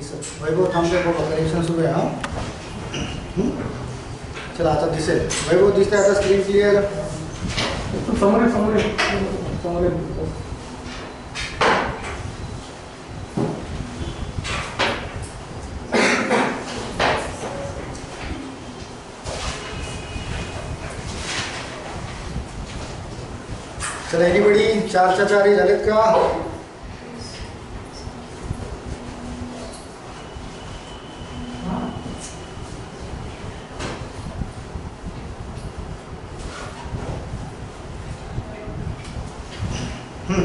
दिसत वैभव थांबते बघा कनेक्शन सुरू आहे चला आता दिसेल वैभव दिसतंय आता स्क्रीन क्लिअर समोर समोर समोर चला एनीबडी 4च्या 4 झालेत का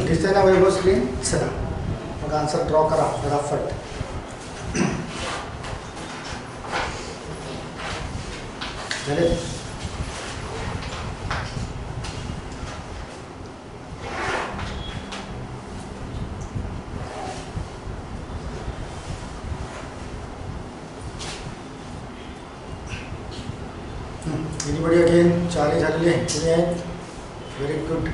दिसतंय ना वैभव स्क्रीन चला मग आन्सर ड्रॉ करा फटाफट झाले एनीबडी अगेन 4 झालेले पुढे आहेत व्हेरी गुड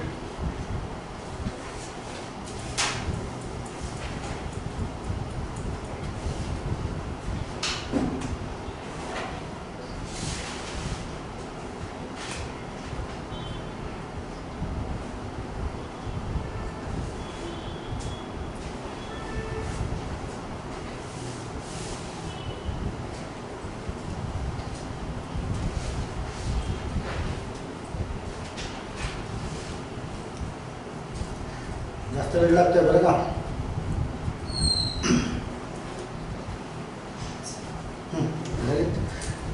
जास्त वेळ लागतोय बरं का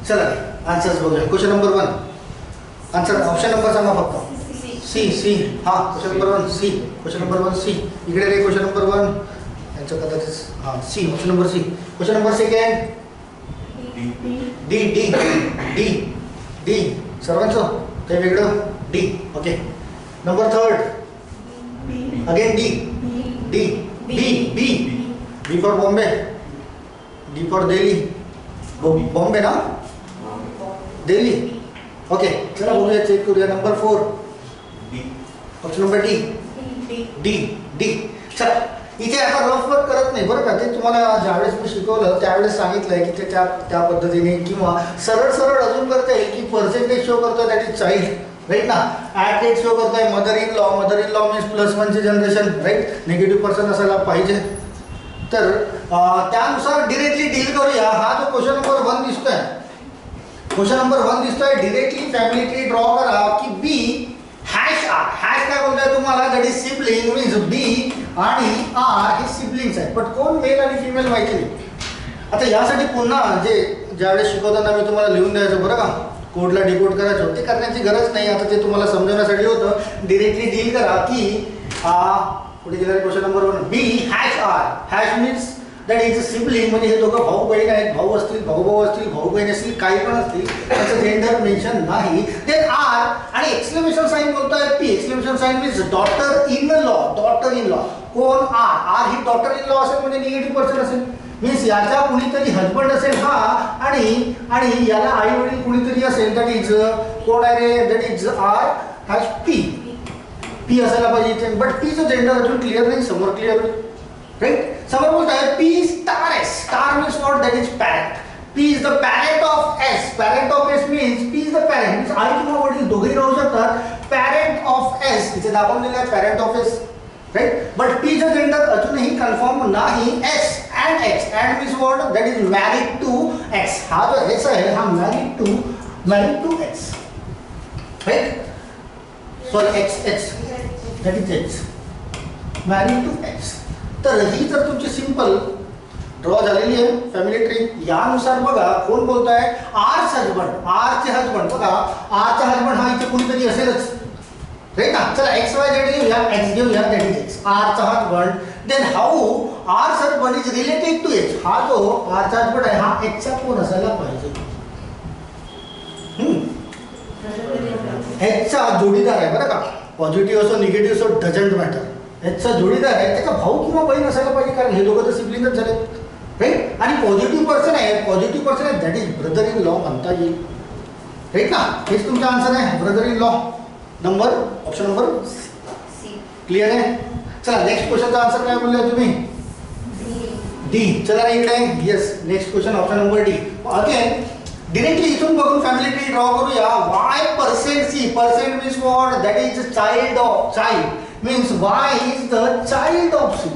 चला आन्सर्स बघूया question number 1 answer option number सांगा फक्त सी हा question number 1 C question number 1 C इकडे रे क्वेश्चन नंबर 1 यांचं कदाचित हा C option number C question number second D D D D सर्वांचं काही वेगळं D okay number 3 again D D B B B for Bombay D for Delhi Bombay ना Delhi okay चला बघूया चेक करूया number 4 option number D D D चला इथे आता रफ वर्क करत नाही बरं का ते तुम्हाला ज्यावेळेस मी शिकवलं त्यावेळेस सांगितलंय की ते त्या पद्धतीने किंवा सरळ सरळ अजून करता येईल की पर्सेंटेज शो करतोय दॅट इज चाइल्ड राईट ना ॲट रेट शो करतोय मदर इन लॉ मीन्स +1चे जनरेशन राईट निगेटिव्ह पर्सन असायला पाहिजे तर त्यानुसार डिरेक्टली डील करूया हा जो क्वेश्चन नंबर 1 दिसतोय क्वेश्चन नंबर 1 दिसतोय डिरेक्टली फॅमिली ट्री ड्रॉ करा की बी हॅश आर हॅश काय बोलतोय तुम्हाला दॅट इज सिबलिंग मीन्स बी आणि आर हे सिबलिंग्स आहेत पण कोण मेल आणि फिमेल माहिती नाही आता यासाठी पुन्हा ज्यावेळेस शिकवताना मी तुम्हाला लिहून द्यायचं बरं का कोडला डिकोड करायचं ते करण्याची गरज नाही आता ते तुम्हाला समजवण्यासाठी होतं डिरेक्टली डील करा की पुढे गेलेला question number 1 B hash R hash means that is a sibling म्हणजे हे दोघं भाऊ बहीण आहेत भाऊ असतील भाऊ असतील भाऊ बहीण असतील काही पण असतील त्याचं जेंडर मेन्शन नाही देन आर आणि एक्सक्लेमेशन साइन बोलतोय P exclamation sign means daughter in law कोण आर ही डॉटर इन लॉ असेल म्हणजे निगेटिव्ह पर्सन असेल मीन्स याचा कुणीतरी हजबंड असेल हा आणि याला आई वडील कुणीतरी असेल दॅट इज कोण आहे रे that is R has P असायला पाहिजे बट पीचं जेंडर अजून क्लिअर नाही समोर क्लिअर राईट समोर बोलत आहे P star S star means not that is parent P is the parent of S means P is the parent means आई किंवा वडील दोघेही राहू शकतात पॅरेंट ऑफ एस इथे दाखवून दिलं आहे parent of S right but पीचं जेंडर अजूनही कन्फर्म नाही S and means what that is married to X हा जो एस आहे हा married to X right sorry X that is X married to X तर ही जर तुमची सिंपल ड्रॉ झालेली आहे फॅमिली ट्री यानुसार बघा कोण बोलतोय आरचे हजबंड बघा आरचा हजबंड हा इथे कुणीतरी असेलच राईट ना चला एक्स वाय झेड घेऊया दॅट इज एक्स आरचा husband then how R husband is related to X हा जो आरचा हजबंड आहे हा एक्सचा कोण असायला पाहिजे एक्सचा जोडीदार आहे बरं का पॉझिटिव्ह असो निगेटिव्ह असो डझंट मॅटर एक्सचा जोडीदार आहे त्याचा भाऊ किंवा बहीण असायला पाहिजे कारण हे दोघं तर सिबलिंगच झाले राईट आणि पॉझिटिव्ह पर्सन आहे that is brother in law म्हणता येईल राईट ना हेच तुमचा आन्सर आहे brother in law number option number clear आहे चला नेक्स्ट क्वेश्चनचा आन्सर काय बोलले तुम्ही डी. चला इकडे yes next question option number D. Again directly इथून बघून फॅमिली ट्री ड्रॉ करूया. y%c percent means what? That is child of child means y is the child of c.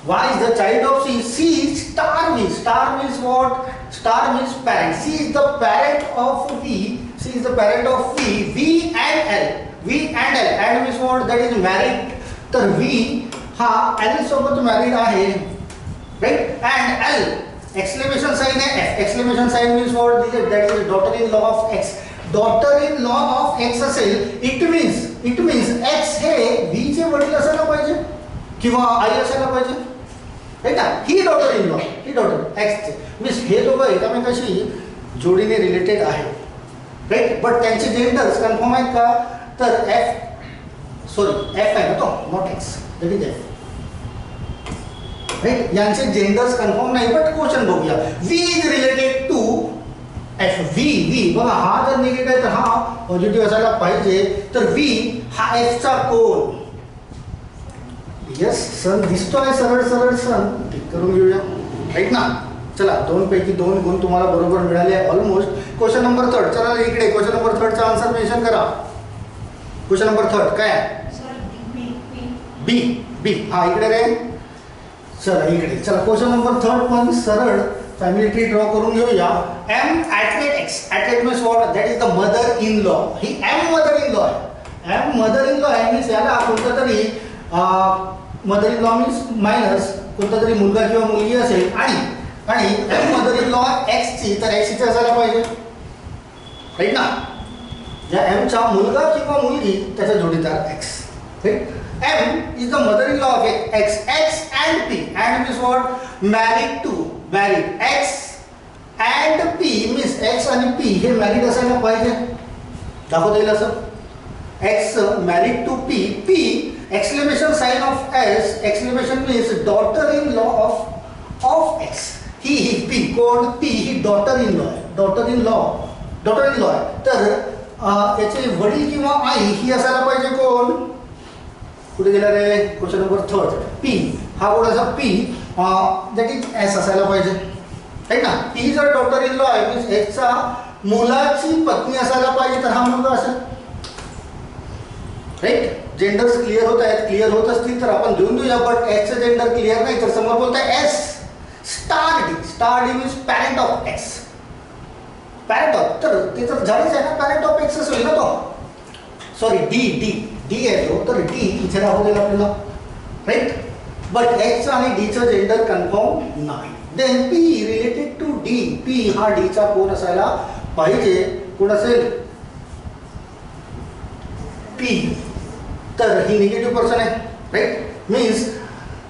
Y is the child of c. C star means what? Star means parent. C is the parent of v. C is the parent of v. V and L. V and L. And means what? That is married. तर v हा L सोबत married आहे. Right? And L exclamation sign है F. Exclamation sign means what? That is daughter-in-law of X. Daughter-in-law of X असेल. It means X हे V चे वडील असायला पाहिजे किंवा आई असायला पाहिजे. राईट ना? ही डॉटर X चे मीन्स हे दोघं एकमेकाशी जोडीने रिलेटेड आहे. राईट. बट त्यांचे जेंडर्स कन्फर्म आहेत का? तर F आहे ना तो, not X. That is F. Right. यांचे जेंडर्स कन्फर्म नाही. बट क्वेश्चन बघूया. V is related to F. V बघा हा जर निगेटिव्ह आहे तर हा पॉझिटिव्ह असायला पाहिजे. तर V हा F चा कोण? यस सन दिसतोय सरळ सन. टिक करून घेऊया. राईट ना? चला 2 पैकी 2 गुण तुम्हाला बरोबर मिळाले ऑलमोस्ट. Question number 3. चला इकडे क्वेश्चन नंबर 3 चा आन्सर मेन्शन करा. क्वेश्चन नंबर 3 काय आहे? बी. हा इकडे रे. चला इकडे. चला क्वेश्चन नंबर 3 पण सरळ फॅमिली ट्री ड्रॉ करून घेऊया. M @X. @X means what? That is the mother-in-law. He M mother-in-law आहे. M mother-in-law आहे मीन्स याला कोणता तरी mother-in-law मीन्स मायनस कोणता तरी मुलगा किंवा मुलगी असेल आणि M mother-in-law X ची तर X ची असायला पाहिजे. राईट ना? या M चा मुलगा किंवा मुलगी त्याचा जोडीदार X. Right. M is the mother-in-law of X. X and P. And means what? Married. X and P means X आणि P हे married असायला पाहिजे. दाखवता येईल असं. X married to P. P exclamation sign of S. Exclamation means daughter-in-law of X. He P कोण? P ही daughter-in-law आहे. daughter-in-law आहे. तर याचे वडील किंवा आई ही असायला पाहिजे कोण? कुठे गेला रे? Question number 3. P हा कोणाचा? P दॅट इज S असायला पाहिजे. राईट ना? P जर डॉटर इन लॉ आहे मीन्स X चा मुलाची पत्नी असायला पाहिजे. तर हा मुलगा असेल. राईट. जेंडर्स क्लिअर होत आहेत. क्लिअर होत असतील तर आपण देऊन देऊया. बट X चं जेंडर क्लिअर नाही तर समोर बोलताय S star D means parent of X. Parent of तर ते तर झालेच आहे ना. पॅरेंट ऑफ X असेल ना तो. सॉरी डी आहे तो. तर डी इथे दाखवलेला आपल्याला. राईट. बट X आणि D चं जेंडर कन्फर्म नाही. Then P related to D. P हा D चा कोण असायला पाहिजे? कोण असेल? P. तर ही निगेटिव्ह पर्सन आहे. राईट. मीन्स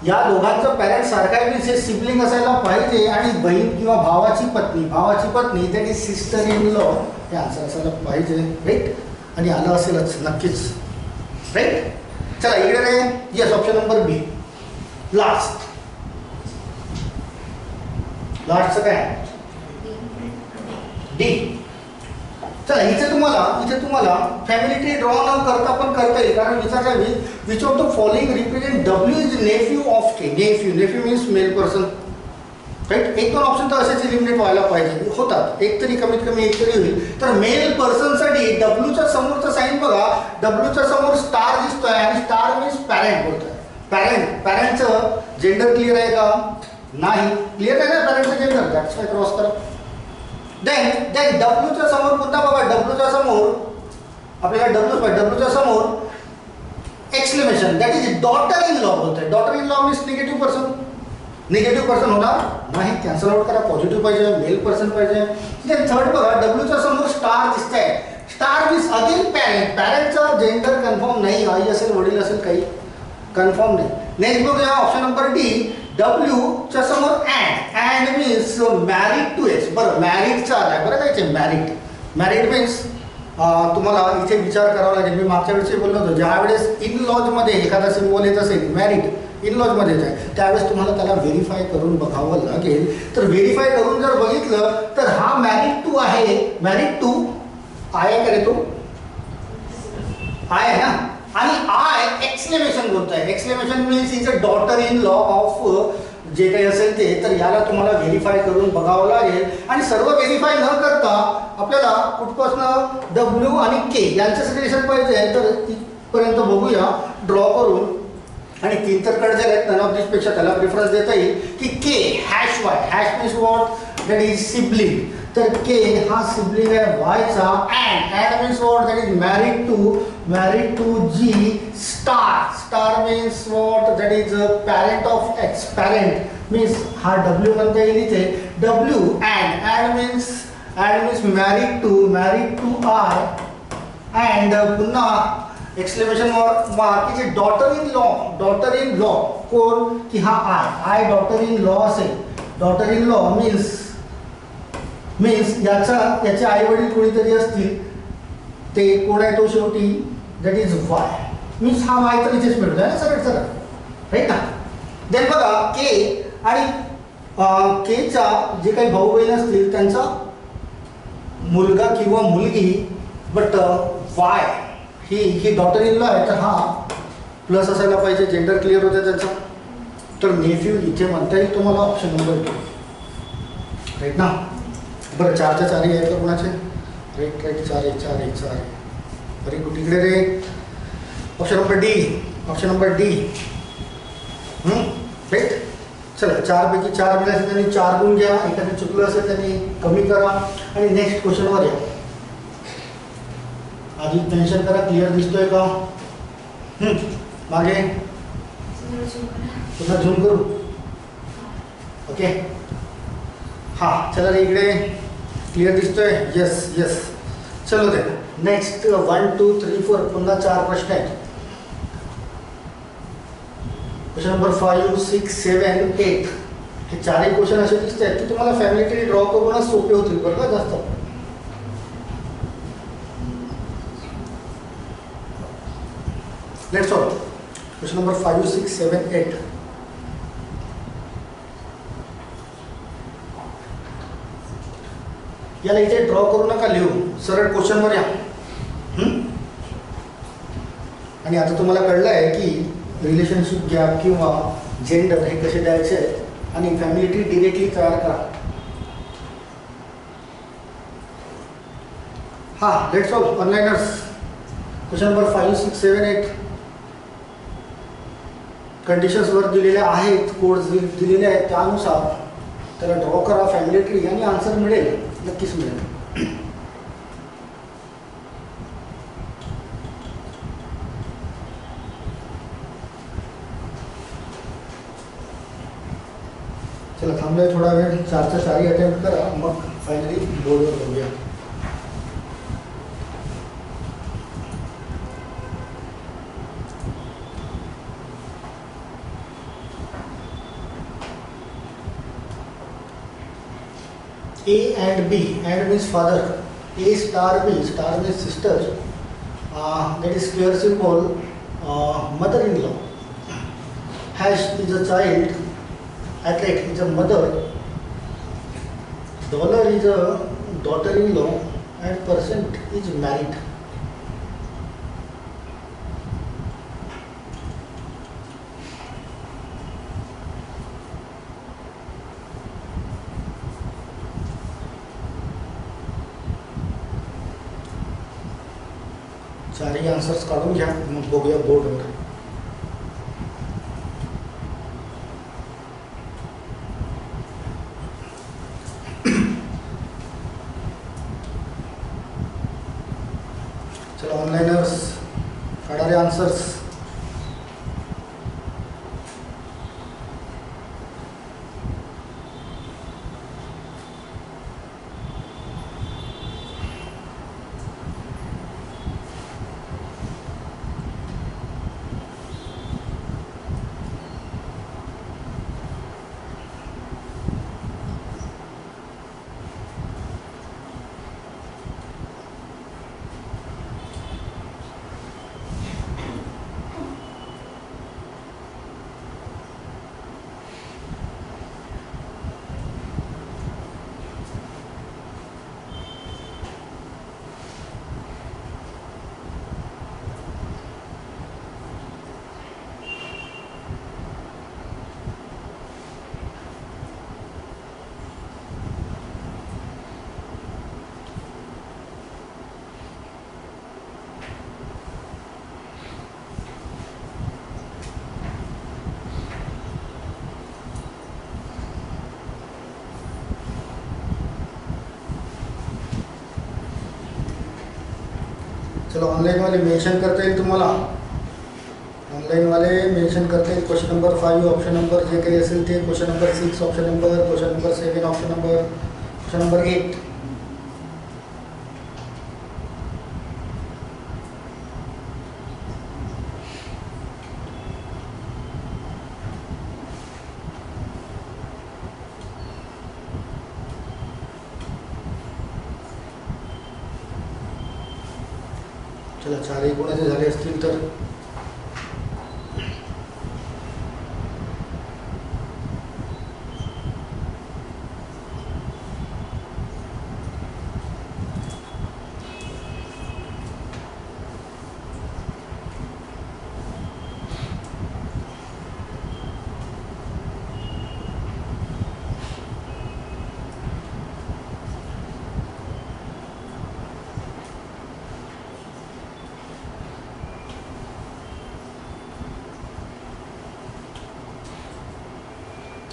या दोघांचं पॅरेंट सारखा आहे मीन्स हे सिबलिंग असायला पाहिजे. आणि बहीण किंवा भावाची पत्नी that is sister in law हे आन्सर असायला पाहिजे. राईट. आणि आलं असेलच नक्कीच. राईट. चला इकडे रे. येस ऑप्शन नंबर बी. लास्टचं काय? डी. चला इथे तुम्हाला फॅमिली ट्री ड्रॉ न करता पण करता येईल. कारण विचारला मी which of the following represent W is nephew of K. Nephew means male person. Right. 1-2 option तर असेच इलिमिनेट व्हायला पाहिजे. होतात. एक तरी कमीत कमी एक तरी होईल. तर मेल पर्सनसाठी डब्ल्यूच्या समोरचा साईन बघा. डब्ल्यूच्या समोर स्टार दिसतोय आणि स्टार मीन्स पॅरेंट बोलतोय. पॅरेंटचं जेंडर क्लिअर आहे का? नाही. क्लिअर आहे ना पॅरेंटचं जेंडर. दॅट्स वाय क्रॉस करा. देन डब्ल्यूच्या समोर कोणता बघा. डब्ल्यूच्या समोर आपल्याला डब्ल्यूच्या समोर exclamation that is daughter in law बोलतोय. Daughter in law means negative person होणार नाही. कॅन्सल आउट करा. पॉझिटिव्ह पाहिजे. मेल पर्सन पाहिजे. देन थर्ड बघा. डब्ल्यूच्या समोर स्टार दिसतंय. स्टार मीन्स अगेन पॅरेंटचा जेंडर कन्फर्म नाही. आई असेल वडील असेल काही कन्फर्म नाही. नेक्स्ट बघूया ऑप्शन नंबर डी. डब्ल्यू च्या समोर and means married to X. बरं मॅरिडचा आलाय बरं काय? मॅरिड मीन्स तुम्हाला इथे विचार करावा लागेल. मी मागच्या वेळेस बोललो होतो ज्या वेळेस इन लॉजमध्ये एखादा सिम्बॉल येत असेल मॅरिड इन लॉजमध्ये आहे त्यावेळेस तुम्हाला त्याला व्हेरीफाय करून बघावं लागेल. तर व्हेरीफाय करून जर बघितलं तर हा मॅरिड टू आहे. मॅरिड टू आहे का रे? तो आहे ना. आणि आय एक्सक्लेमेशन बोलतोय. Exclamation means is a daughter in law of जे काही असेल ते, तर याला तुम्हाला व्हेरीफाय करून बघावं लागेल. आणि सर्व व्हेरीफाय न करता आपल्याला कुठपासनं डब्ल्यू आणि के यांचं रिलेशन पाहिजे, तर इथपर्यंत बघूया ड्रॉ करून. आणि 3 तर कट झाले आहेत, नन ऑफ दिसपेक्षा त्याला प्रिफरन्स देता येईल की K hash Y. Hash means what? That is sibling. तर के हा सिबलिंग आहे वायचा. And means what? That is married to G star. Star means what? That is parent of X. Parent means हा W म्हणता येईल इथे. W and means married to I. And पुन्हा exclamation mark की J daughter in law कोण? की हा I daughter in law असेल. डॉटर इन लॉ मीन्स याचे आई वडील कोणीतरी असतील. ते कोण आहे तो शेवटी? That is why. मीन्स हा वाय तर इथेच मिळतो आहे ना, सरळ राईट ना. देन बघा के आणि केचा जे काही भाऊ बहीण असतील त्यांचा मुलगा किंवा मुलगी. But why he daughter in law आहे, तर हा प्लस असायला पाहिजे. जेंडर क्लिअर होते त्याचा. तर नेफ्यू इथे म्हणता येईल तुम्हाला ऑप्शन नंबर 2. राईट ना. बरं 4च्या 4 आहेत का कोणाचे? राईट 4 आहे. Very good. इकडे रे ऑप्शन नंबर डी. राईट. चला 4 पैकी 4 मिळाले असेल त्यांनी 4 गुण घ्या. एखादं चुकलं असेल त्यांनी कमी करा. आणि नेक्स्ट क्वेश्चनवर या. आधी टेन्शन करा. क्लिअर दिसतोय का? मागे पुन्हा झूम करू. ओके. हां चला रे इकडे क्लिअर दिसतोय. येस. चलो दे नेक्स्ट 1 2 3 4 पुन्हा 4 प्रश्न आहेत. Question number 5 6 7 8. हे 4ही क्वेश्चन असे दिसत आहेत की तुम्हाला फॅमिली ट्री ड्रॉ करूनच सोपे होतील बरं का जास्त. Let's solve. Question number 5 6 7 8. याला इथे ड्रॉ करू नका, लिहू. सरळ क्वेश्चनवर या. आणि आता तुम्हाला कळलं आहे की रिलेशनशिप गॅप किंवा जेंडर हे कसे द्यायचे आहेत आणि फॅमिली ट्री डिरेक्टली तयार करा. हां let's solve. One liners question number 5 6 7 8. Conditions वर दिलेल्या आहेत, कोड्स दिलेले आहेत, त्यानुसार त्याला ड्रॉ करा फॅमिली ट्री आणि आन्सर मिळेल. नक्कीच मिळेल. चला थांबलोय थोडा वेळ. 4च्या 4ही अटेम्प्ट करा, मग फायनली बोर्डवर बघूया. A and B. And means father. A star B. Star means sister. That is square symbol. Mother-in-law. Hash is a child. Athlete is a mother. Dollar is a daughter-in-law. And percent is married. चारही answers काढून घ्या, मग बघूया बोर्डवर. चला ऑनलाइनर्स काढा रे answers. चला online वाले मेन्शन करता येईल तुम्हाला, ऑनलाईन वाले मेन्शन करता येईल. क्वेश्चन नंबर 5 ऑप्शन नंबर जे काही असेल ते, question number 6 option number, question number 7 option number, question number 8. चला 4 कोणाचे झाले असतील तर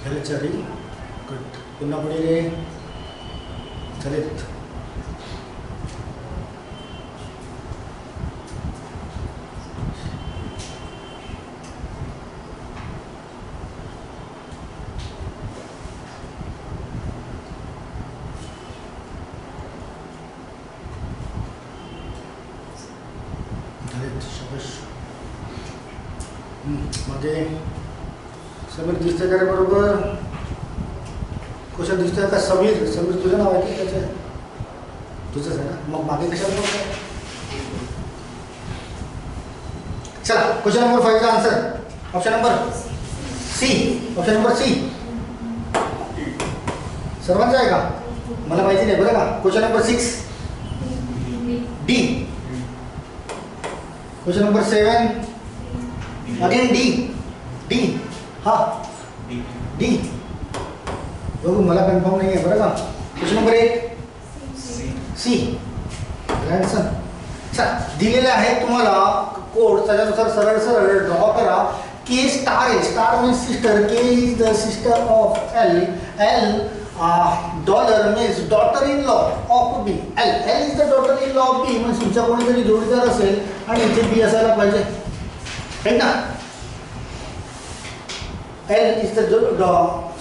झाले 4. गुड. पुन्हा पुढे झालेत. शाबाश. मागे समीर दिसतंय का रे बरोबर? क्वेश्चन दिसतोय का समीर? समीर तुझं नाव आहे की त्याचं? तुझंच आहे ना, मग मागे कशाला बघताय? चला क्वेश्चन नंबर 5 चा answer option number C. Option number C सर्वांचा आहे का? मला माहिती नाही बरं का. Question number 6 D. Question number 7 again D. D हा डी. बघू मला कन्फर्म नाही आहे बरं का. Question number 8 C grandson. चला दिलेले आहे तुम्हाला कोड, त्याच्यानुसार सरळ सरळ ड्रॉ करा. के स्टार आहे, star means sister, K is the sister of L, L dollar means daughter in law of B, L, L is the daughter in law of B. म्हणजे तुमच्या कोणीतरी जोडीदार असेल आणि इथे बी असायला पाहिजे, है ना. L is the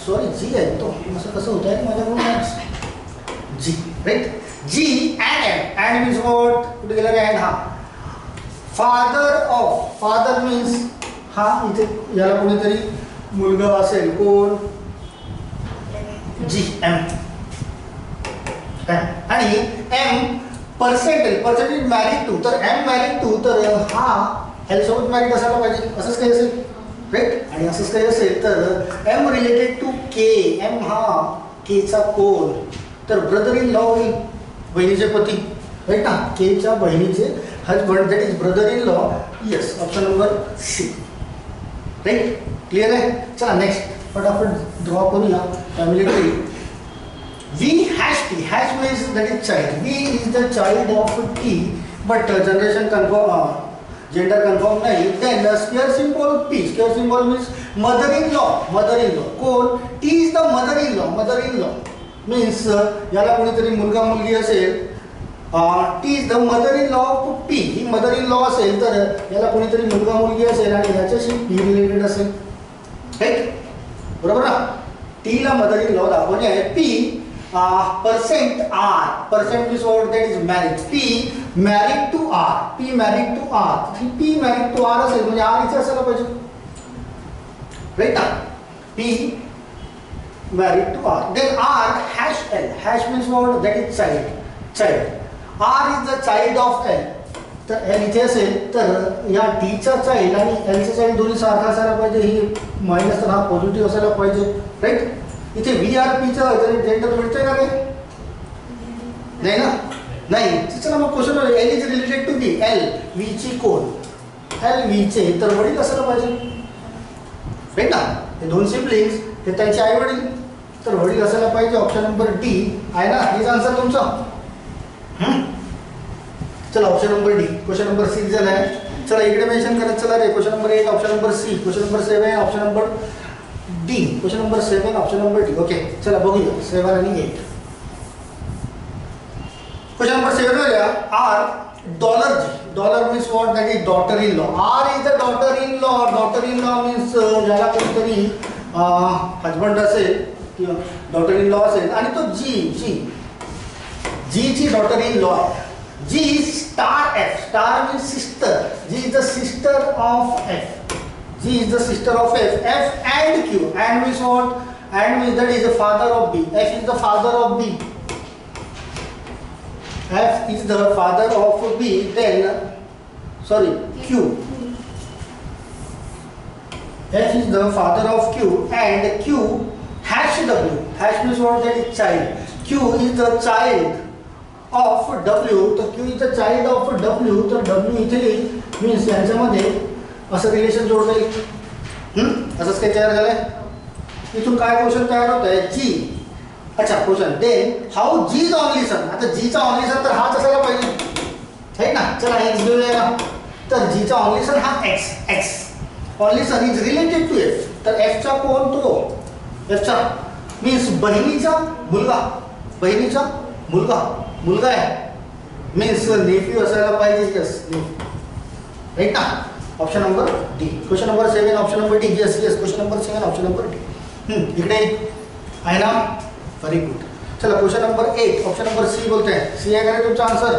sorry G आहे तो, असं कसं होत आहे माझ्याकडून G, right. G and M, and means what, कुठे गेला रे अँड? हा फादर ऑफ, फादर मीन्स हा इथे याला कोणीतरी मुलगा असेल, कोण? जी एम, आणि M percentage, percentage married to, तर एम मॅरिड टू, तर हा एल सोबत मॅरिड असायला पाहिजे, असंच काही असेल, राईट. आणि असंच काही असेल तर M related to K, M हा केचा कोण? तर ब्रदर इन लॉ होईल, बहिणीचे पती, राईट ना. केच्या बहिणीचे husband, that is brother in law. Yes, option number C, right. Clear आहे. चला नेक्स्ट फटाफट ड्रॉ करूया family tree. V hash T, hash means that is child. V is the child of T, but generation confirm, gender confirm nahi. Then the square symbol P, square symbol means mother-in-law, mother-in-law. कोण? T is the mother-in-law, mother-in-law means याला कोणीतरी मुलगा मुलगी असेल. T is the mother-in-law of P, he mother-in-law असेल तर याला कोणीतरी मुलगा मुलगी असेल आणि याच्याशी P रिलेटेड असेल, राईट. बरोबर ना. T ला mother-in-law दाखवणे आहे. P percent R, percent means what? That is married. P married to R, P married to R. P married to R असेल म्हणजे R इथे असायला पाहिजे, राईट ना. P married to R. Then R hash L, hash means what? That is child, child. R is the child of L. तर L इथे असेल तर या T चा चाइल्ड आणि L चा चाइल्ड दोन्ही सारखा असायला पाहिजे. ही मायनस तर हा पॉझिटिव्ह असायला पाहिजे, राईट. इथे VRP चा जेंडर मिळतंय का रे? नाही ना, नाही. चला मग question L is related to B, L V ची कोण? L V चे तर वडील असायला पाहिजे, राईट ना. हे दोन सिबलिंग्स, हे त्यांचे आई वडील, तर वडील असायला पाहिजे. ऑप्शन नंबर डी आहे ना, हेच आन्सर तुमचा. चला option number D. Question number 6 झाला आहे. चला इकडे मेन्शन करत चला रे. Question number 8 option number C, question number 7 option number D, question number 7 option number D. Okay चला बघूया 7 आणि 8. क्वेश्चन नंबर 7 मध्ये R Dollar means what? That is daughter-in-law. R is the daughter-in-law. Daughter-in-law means ज्याला कोणतरी husband असेल किंवा daughter-in-law असेल आणि तो G ची daughter-in-law आहे. G star F. Star means sister. G is the sister of F. G is the sister of F. F and Q. And means what? And means that is the father of B. F is the father of B. F is the father of B. Then, sorry, Q. F is the father of Q and Q hash W. Hash means what? That is child. Q is the child of W. So Q is the child of W. So W इथे means यांच्यामध्ये असं relation जोडता येईल. असंच काही तयार झालंय. इथून काय क्वेश्चन तयार होत आहे? G. अच्छा question. Then how G is only son. आता G चा ओनली सन तर हाच असायला पाहिजे है ना. चला x घेऊया. तर G चा ओनली सन हा x. Only son is related to F. तर F चा कोण? तो F चा मीन्स बहिणीचा मुलगा. बहिणीचा मुलगा आहे मीन्स नेफ्यू असायला पाहिजे. यस राईट ना. Option number D. Question number 7 option number D. Yes question number 7 option number D. इकडे आहे ना. Very good. चला question number 8 option number C बोलते हैं. सी आहे का तुमचा आंसर?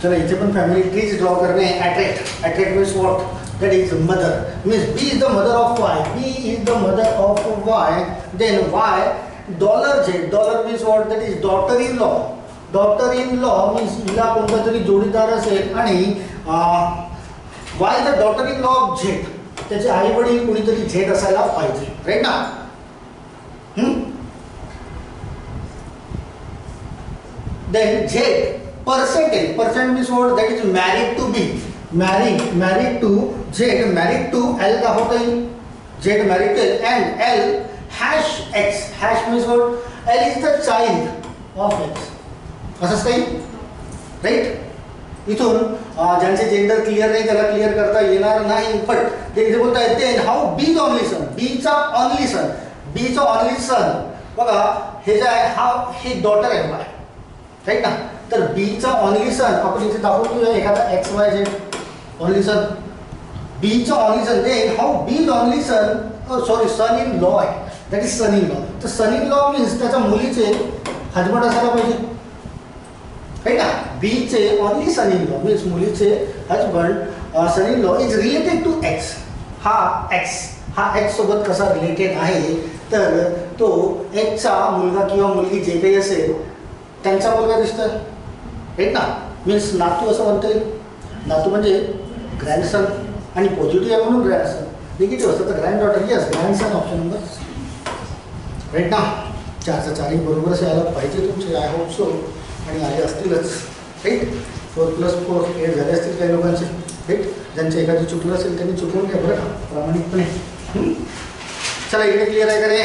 चला इथे पण फॅमिली ट्रीज ड्रॉ करणे. Attract means what? that is mother. Means B is the mother of Y. B is the mother of Y. Then Y $J. Dollar means what? That is daughter-in-law. Daughter-in-law means हिला कोणता तरी जोडीदार असेल आणि Y is the daughter-in-law of Z. त्याचे आई वडील कोणीतरी Z असायला पाहिजे. राईट ना. Then Z percentage. Percent means what? That is married to B. Married to Z, married to L का होता है? Z married to L and L hash X. Hash means what? L is the child of X. असंच काही right. इथून ज्यांचे gender clear नाही त्याला clear करता येणार नाही. बट ते इथे बोलता येते हाऊ बी ओनली सन. बीचा ओनली सन बघा हे जे आहे हा हे डॉटर आहे बाय राईट ना. तर बीचा ओनली सन आपण इथे दाखवून घेऊया एखादा XYZ ओनली सन. बीचा only son. Then how B only son sorry son in law आहे. That is son in law. तर सन इन लॉ मीन्स त्याच्या मुलीचे हजबंड असायला पाहिजे राईट ना. बीचे only son in law means मुलीचे husband son in law is related to X. हा एक्स सोबत कसा रिलेटेड आहे तर तो एक्सचा मुलगा किंवा मुलगी जे काही असेल त्यांचा मुलगा दिसतोय राईट ना. मीन्स नातू असं म्हणता येईल. नातू म्हणजे ग्रँडसन आणि पॉझिटिव्ह आहे म्हणून ग्रँडसन. निगेटिव्ह असतं तर grand daughter. Yes grandson option number right ना. 4चा 4 बरोबरच यायला पाहिजे तुमचे. I hope so. आणि आले असतीलच राईट. 4+4 8 झाले असतील काही लोकांचे राईट. ज्यांचे एखादी चुकलं असेल त्यांनी चुकवून घ्या बरं का प्रामाणिकपणे. चला इकडे क्लिअर आहे का रे?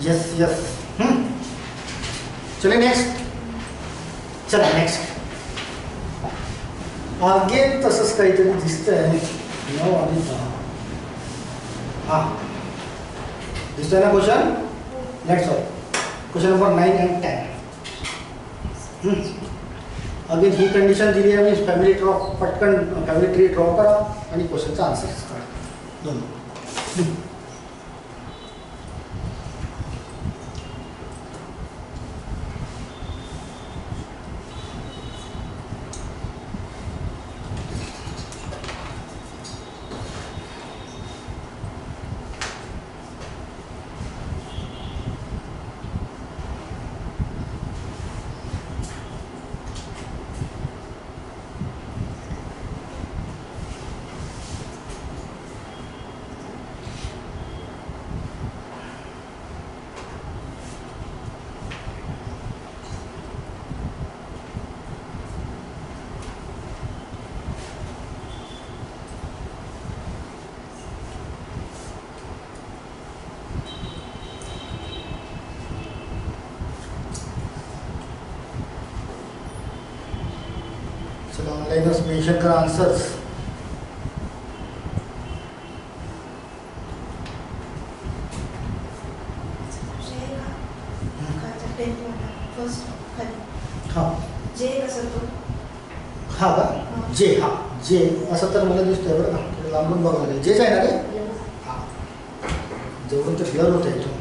यस. चले नेक्स्ट. चला नेक्स्ट. अगेन तसंच काहीतरी दिसतंय. नो आणि हां दिसतोय ना question. Let's solve question number 9 and 10. Again he condition दिली आहे. मीन्स फॅमिली पटकन फॅमिली ट्री ड्रॉ करा आणि क्वेश्चनचा आन्सर करा. दोन ऑनलाइनच मेन्शन करा आन्सर्स. हां जे कसं तो हां का जे हां जे असं तर मला दिसतंय बरं का थोडं लांबून बघावं लागेल जेच आहे ना रे हां जेवढून तर ब्लर होतं आहे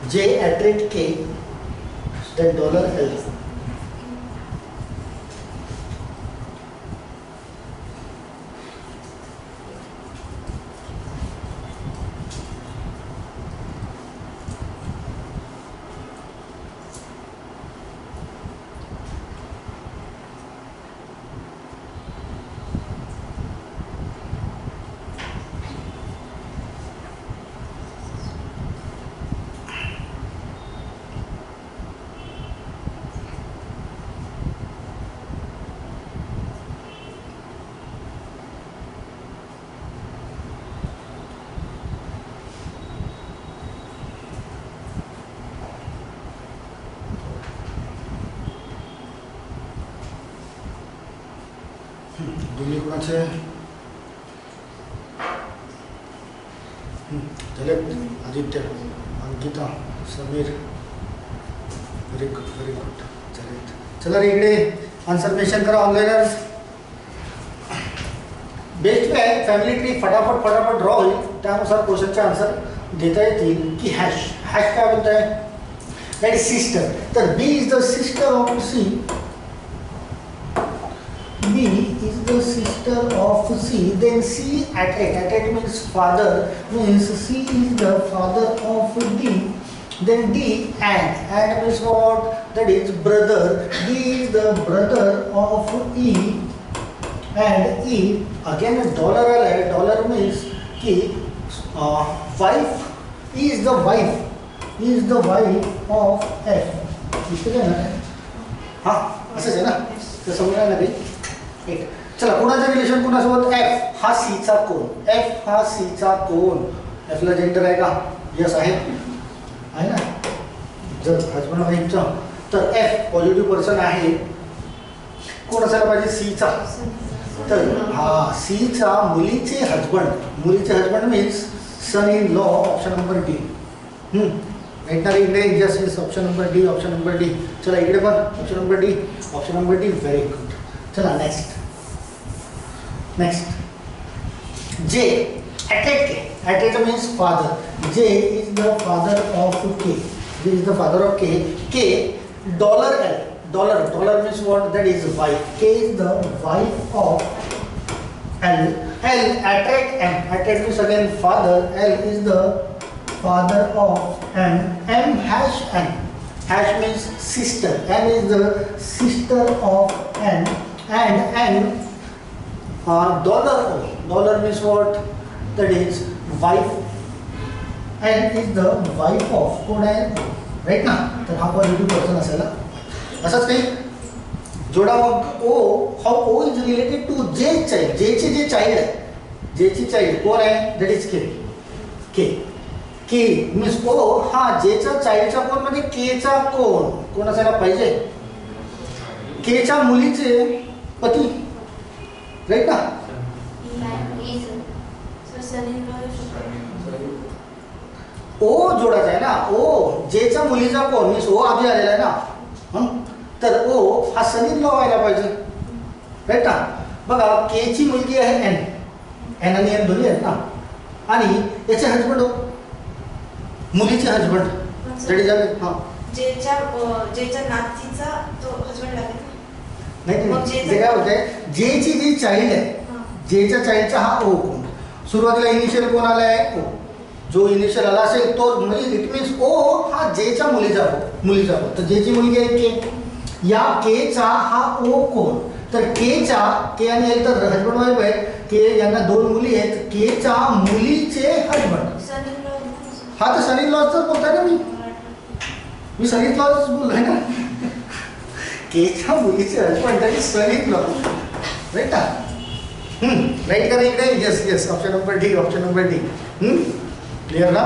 जे ॲट के then $L दोन्ही कोणाचे झाले आदित्य अंकिता समीर व्हेरी गुड चालेल चला रे इकडे आन्सर मेन्शन करा ऑनलाईनर्स बेस्ट वे आहे फॅमिली ट्री फटाफट ड्रॉ होईल त्यानुसार क्वेश्चनचे आन्सर देता येतील की हॅश हॅश काय बोलत आहे दॅट इज सिस्टर तर B is the sister of C B is the sister of C, then C at it means father, means C is the father of D, then D and means what? That is brother, D is the brother of E, and E again dollar means ki wife, E is the wife of F, ठीक है ना? हाँ असंच आहे ना तर समजलं ना भाई चला कोणाचं रिलेशन कोणासोबत एफ हा सीचा कोण एफ हा सीचा कोण एफला जेंडर आहे का यस आहे ना जर हजबंड वाईफचं तर एफ पॉझिटिव्ह पर्सन आहे कोण असायला पाहिजे सीचा तर हा सीचा मुलीचे husband means son in law option number D भेटणार इकडे yes yes option number D चला इकडे पण option number D very good चला next J at it means father. J is the father of K. K $L means what? That is wife. K is the wife of L. L at M means again father. L is the father of M. M means sister. M is the sister of N, and N dollar means what? That is wife. N is the wife of कोण आहे right ना तर हा positive person असायला असंच काही जोडा मग O how O is related to J child जेचे जे चाइल्ड आहे जेची चाइल्ड कोण आहे that is K means O हा जेचा चाइल्डचा कोण म्हणजे केचा कोण असायला पाहिजे केच्या मुलीचे पती राईट ना ओ जोडायचा आहे ना ओ जेचा मुलीचा कोण मीन्स ओ आधी आलेला आहे ना तर ओ हा सन इन लॉ व्हायला पाहिजे राईट ना बघा केची मुलगी आहे एन आणि एन दोन्ही आहेत ना आणि याचे हजबंड मुलीचे हजबंड दॅट इज हां जेच्या नातीचा तो हजबंड लागेल नाही ते काय होतंय जेची जी चाइल्ड आहे जेच्या चाइल्डचा हा ओ कोण सुरुवातीला इनिशियल कोण आला आहे ओ जो इनिशियल आला असेल तो म्हणजे इट मीन्स ओ हा जेच्या मुलीचा हो तर जेची मुलगी आहे के या केचा हा ओ कोण तर केच्या के आणि एल तर हजबंड वाईफ आहे के यांना दोन मुली आहेत केच्या मुलीचे हजबंड हा तर सन इन लॉ तर बोलताय ना मी सन इन लॉच बोललोय ना केच्या मुलीचे हजबंड तरी सन इन लॉ राईट ना राईट करा इकडे yes option number D clear ना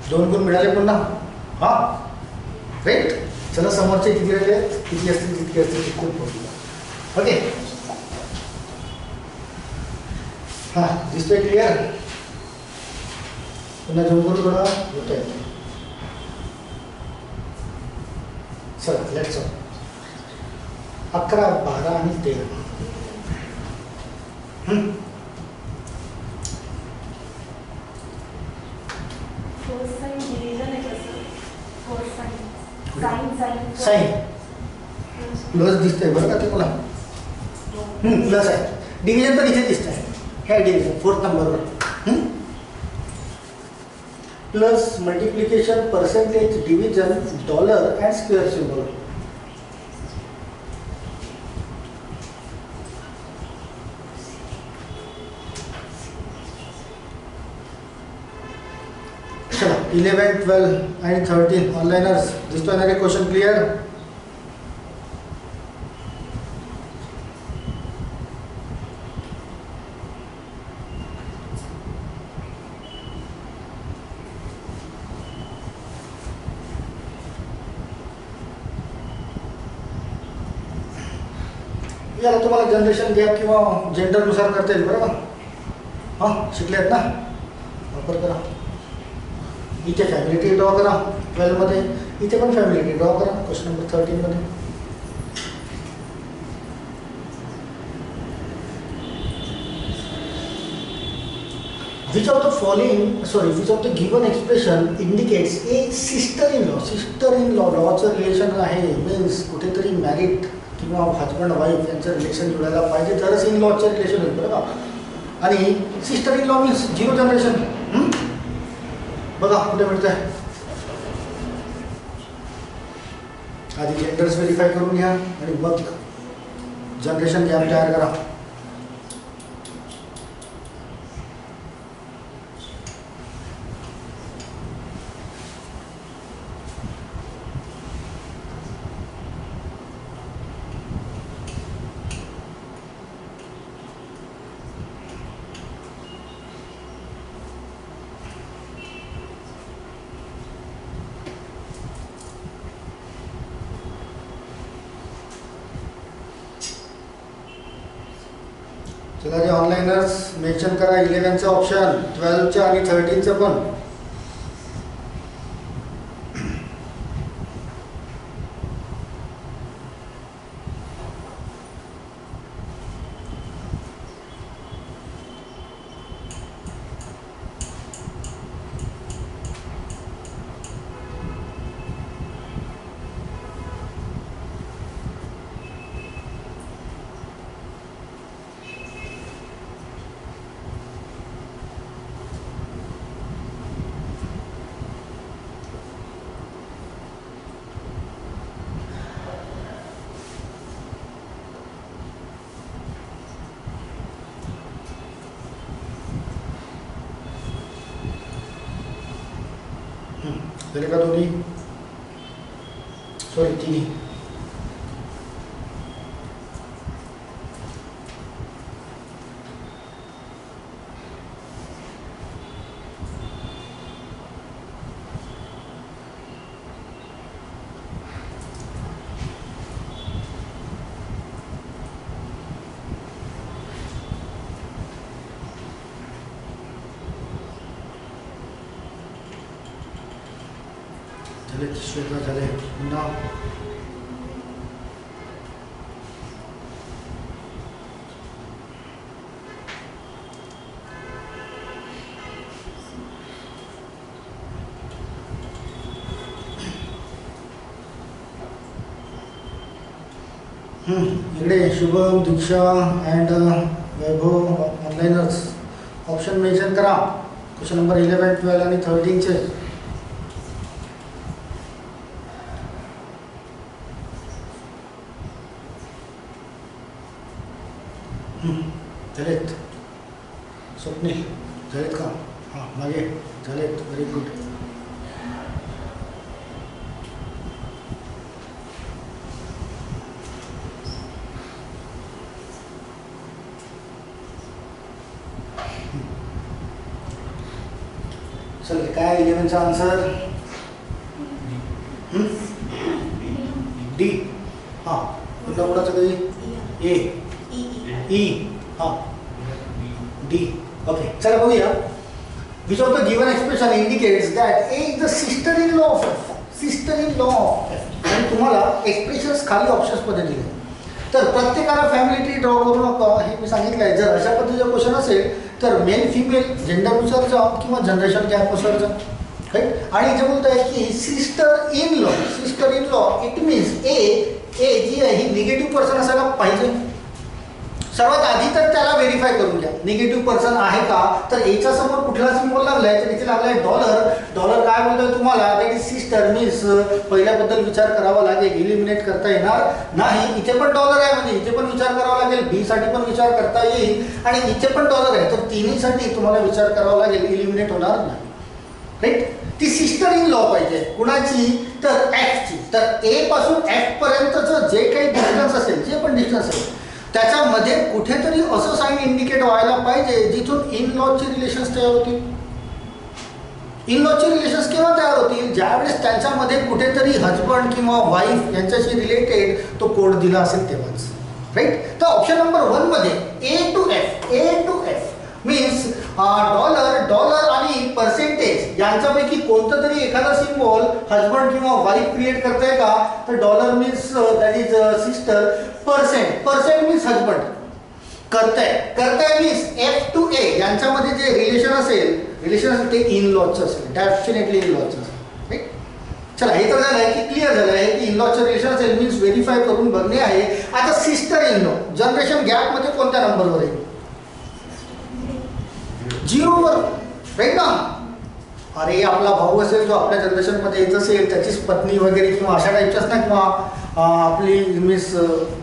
दोन गुण मिळाले पुन्हा हां राईट चला समोरचे किती राहिले किती असतील तितके खूप बोलूया ओके हां दिसतोय क्लिअर पुन्हा दोन गुण थोडा होत आहे चला लेट्स 11, 12 आणि 13. साईन प्लस दिसतंय बरं का ते मला. प्लस आहे. डिव्हिजन तर इथे दिसत आहे. हे डिव्हिजन 4th नंबरवर. Plus multiplication, percentage, division, dollar and square symbol. चला 11, 12 आणि 13 ऑनलाईनर्स दिसतोय ना रे क्वेश्चन क्लिअर. याला तुम्हाला जनरेशन गॅप किंवा जेंडरनुसार करता येईल बरोबर. हां शिकले आहेत ना. वापर करा. इथे फॅमिली ट्री ड्रॉ करा 12 मध्ये. इथे पण फॅमिली ट्री ड्रॉ करा क्वेश्चन नंबर 13 मध्ये. Which of the given expression indicates a sister-in-law लॉचं रिलेशन आहे. मीन्स कुठेतरी मॅरिड किंवा हजबंड वाईफ यांचं रिलेशन जुळायला पाहिजे तरच इन लॉचं रिलेशन होईल बरं का. आणि sister in law means 0 generation. बघा कुठे मिळतं आहे. आधी जेंडर्स व्हेरीफाय करून घ्या आणि मग जनरेशन गॅप तयार करा. चला जे ऑनलाईनर्स मेन्शन करा 11चं ऑप्शन, 12चं आणि 13चं पण. झाले का दोन्ही? सॉरी तिन्ही. श्वेता झाले पुन्हा. इकडे शुभम, दीक्षा अँड वैभव ऑनलाईनर्स ऑप्शन मेन्शन करा क्वेश्चन नंबर 11, 12 आणि 13चे. झालेत. स्वप्नील झालेत का? हां मागे झालेत. Very good. चल काय 11चा आन्सर? डी. हां कुठला कुणाचं काही ए ई. हां डी. ओके चला बघूया. Which of the given expression indicates that A is the sister in law of. आणि तुम्हाला एक्सप्रेशन्स खाली ऑप्शन्समध्ये दिले. तर प्रत्येकाला फॅमिली ट्री ड्रॉ करू नका हे मी सांगितलं आहे. जर अशा पद्धतीचा क्वेश्चन असेल तर मेल फिमेल जेंडरनुसार जा किंवा जनरेशन गॅपनुसार जा, राईट. आणि जे बोलत आहे की sister in law it means A G आहे ही निगेटिव्ह पर्सन असायला पाहिजे. सर्वात आधी तर त्याला व्हेरीफाय करून घ्या निगेटिव्ह पर्सन आहे का. तर एच्या समोर कुठला सिम्बॉल लागलाय तर इथे लागलाय डॉलर काय बोलतोय तुम्हाला दॅट इज सिस्टर मीन्स पहिल्याबद्दल विचार करावा लागेल, इलिमिनेट करता येणार नाही. इथे पण डॉलर आहे म्हणजे इथे पण विचार करावा लागेल, बी साठी पण विचार करता येईल आणि इथे पण डॉलर आहे तर तिन्हीसाठी तुम्हाला विचार करावा लागेल, इलिमिनेट होणार नाही, राईट. ती सिस्टर इन लॉ पाहिजे कुणाची तर एफची. तर ए पासून एफ पर्यंतचं जे काही डिस्टन्स असेल जे पण डिस्टन्स असेल त्याच्यामध्ये कुठेतरी असं साईन इंडिकेट व्हायला पाहिजे जिथून इन लॉचे रिलेशन्स तयार होतील. इन लॉचे रिलेशन्स केव्हा तयार होतील ज्यावेळेस त्यांच्यामध्ये कुठेतरी हजबंड किंवा वाईफ यांच्याशी रिलेटेड तो कोड दिला असेल तेव्हाच, राईट. तर ऑप्शन नंबर 1 मध्ये ए टू एफ मीन्स डॉलर आणि पर्सेंटेज यांच्यापैकी कोणतं तरी एखादा सिम्बॉल हजबंड किंवा वाईफ क्रिएट करताय का तर dollar means that is sister, percent means husband, करताय मीन्स एफ टू ए यांच्यामध्ये जे रिलेशन असेल ते इन लॉचं असेल, डेफिनेटली इन लॉचं असेल, राईट. चला हे तर झालं की क्लिअर झालं आहे की इन लॉचं रिलेशन असेल मीन्स व्हेरीफाय करून बघणे आहे. आता सिस्टर इन लॉ जनरेशन गॅपमध्ये कोणत्या नंबरवर आहे 0 वर, राईट ना. अरे आपला भाऊ असेल जो आपल्या जनरेशनमध्ये येत असेल त्याचीच पत्नी वगैरे किंवा अशा टाईपच्याच ना किंवा आपली मीन्स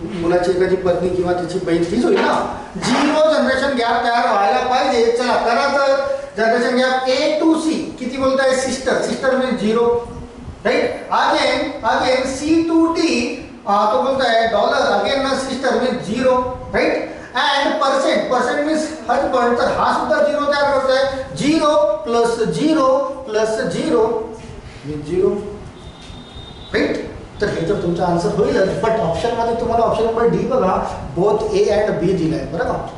मुलाची एखादी पत्नी किंवा तिची बहीण तीच होईल ना. 0 जनरेशन गॅप तयार व्हायला पाहिजे. चला करा तर generation gap A to C किती बोलताय sister means 0, right. Again C to D तो बोलताय डॉलर अगेन ना sister means 0, right. And percent means husband तर हा सुद्धा 0 तयार करतोय. 0 प्लस 0 मीन्स 0, राईट. तर हे तर तुमचा आन्सर होईलच. बट ऑप्शनमध्ये तुम्हाला ऑप्शन नंबर डी बघा बोथ ए अँड बी दिलाय बरं का.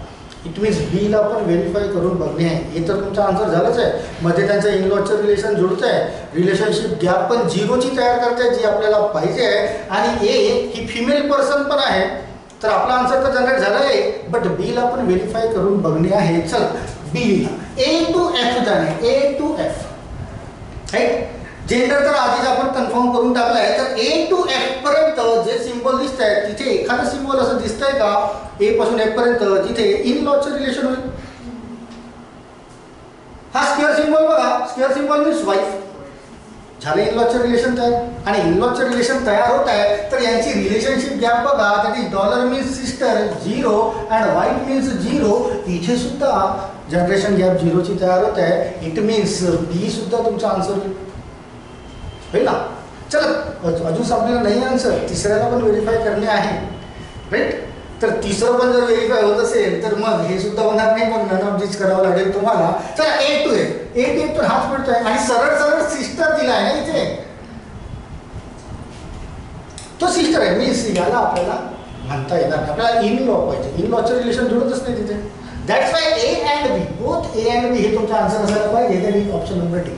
इट मीन्स बीला पण व्हेरीफाय करून बघणे आहे. हे तर तुमचा आन्सर झालंच आहे. मध्ये त्यांचं इन लॉचं रिलेशन जुळत आहे, रिलेशनशिप गॅप पण 0ची तयार करते जी आपल्याला पाहिजे आहे. आणि ए ही फिमेल पर्सन पण आहे तर आपला आन्सर तर जनरेट झाला आहे. बट बीला पण व्हेरीफाय करून बघणे आहे. चल बी ए टू एफ जाणे, ए टू एफ, राईट. जेंडर तर आधीच आपण कन्फर्म करून टाकलं आहे. तर ए टू एफ पर्यंत जे सिम्बॉल दिसत आहेत तिथे एखादं सिम्बॉल असं दिसतंय का ए पासून एफ पर्यंत जिथे इन लॉचं रिलेशन होईल. हा स्क्वेअर सिम्बॉल बघा, स्क्वेअर सिम्बॉल मीन्स वाईफ झालं इन लॉचं रिलेशन तयार. आणि इन लॉचं रिलेशन तयार होत आहे तर यांची रिलेशनशिप गॅप बघा that is dollar means sister 0 and wife means 0. इथे सुद्धा जनरेशन गॅप 0ची तयार होत आहे. इट मीन्स बी सुद्धा तुमचा आन्सर होईल ना. चला अजून संपलेला नाही आन्सर, तिसऱ्याला पण व्हेरीफाय करणे आहे, राईट. तर तिसरं पण जर व्हेरीफाय होत असेल तर मग हे सुद्धा होणार नाही, मग नन ऑफ दिस करावं लागेल तुम्हाला. चला ए टू एफ तर हाच मिळतोय आणि सरळ सिस्टर दिला आहे ना इथे, तो सिस्टर आहे मीन्स याला आपल्याला म्हणता येणार नाही. आपल्याला इन लॉ पाहिजे, इन लॉचं रिलेशन जुळतच नाही तिथे. That's why A and B both A and B हे तुमचा आन्सर असायला पाहिजे. That is option number D.